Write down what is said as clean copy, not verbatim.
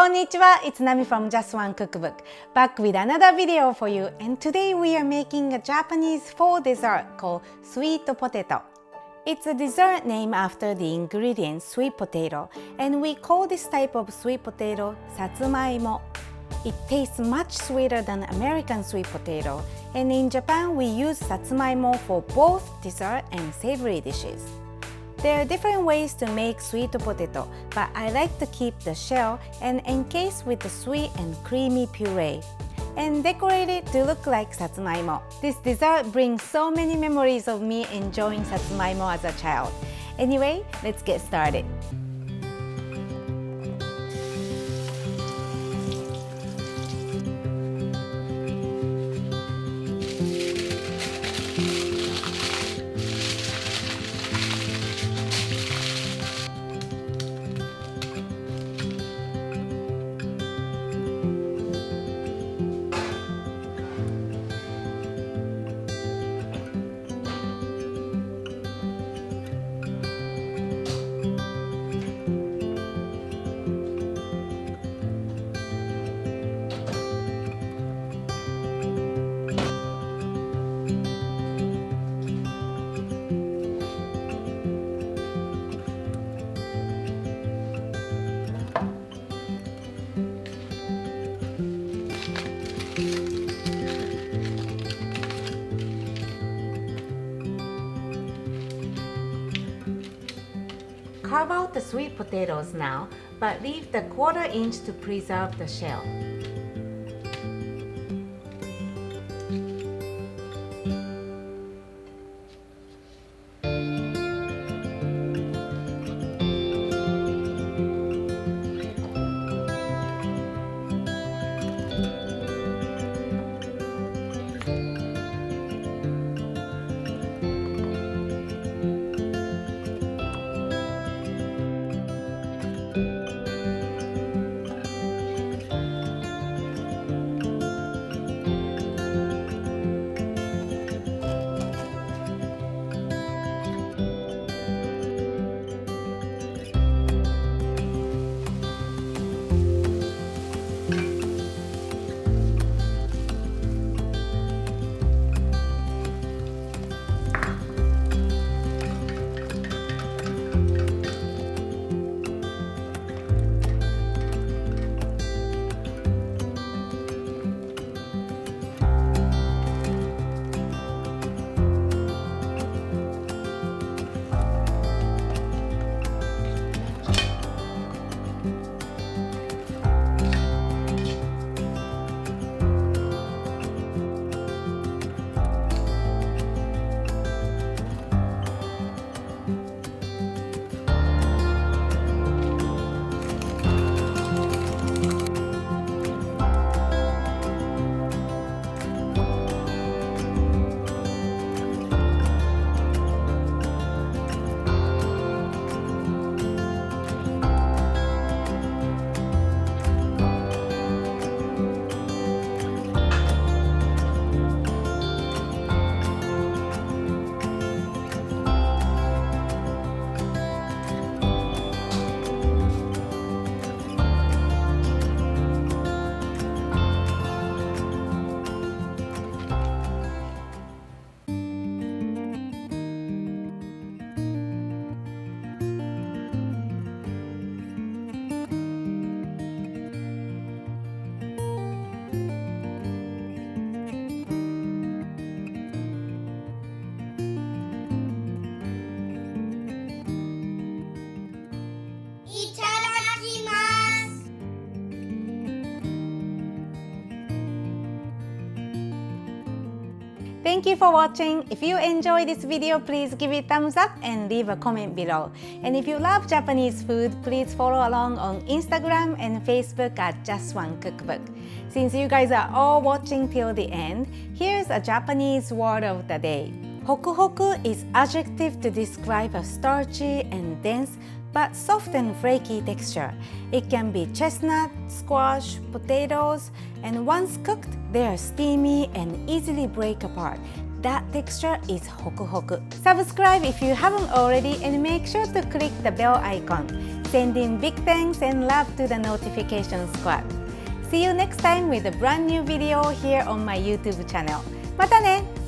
Konnichiwa, it's Nami from Just One Cookbook, back with another video for you, and today we are making a Japanese fall dessert called sweet potato. It's a dessert named after the ingredient sweet potato, and we call this type of sweet potato satsumaimo. It tastes much sweeter than American sweet potato, and in Japan we use satsumaimo for both dessert and savory dishes. There are different ways to make sweet potato, but I like to keep the shell and encase with the sweet and creamy puree, and decorate it to look like satsumaimo. This dessert brings so many memories of me enjoying satsumaimo as a child. Anyway, let's get started. Carve out the sweet potatoes now, but leave the 1/4 inch to preserve the shell. Thank you for watching. If you enjoyed this video, please give it a thumbs up and leave a comment below. And if you love Japanese food, please follow along on Instagram and Facebook at Just One Cookbook. Since you guys are all watching till the end, here's a Japanese word of the day. Hoku-hoku is adjective to describe a starchy and dense but soft and flaky texture. It can be chestnut, squash, potatoes, and once cooked, they are steamy and easily break apart. That texture is ホクホク. Subscribe if you haven't already and make sure to click the bell icon. Sending big thanks and love to the notification squad. See you next time with a brand new video here on my YouTube channel. またね!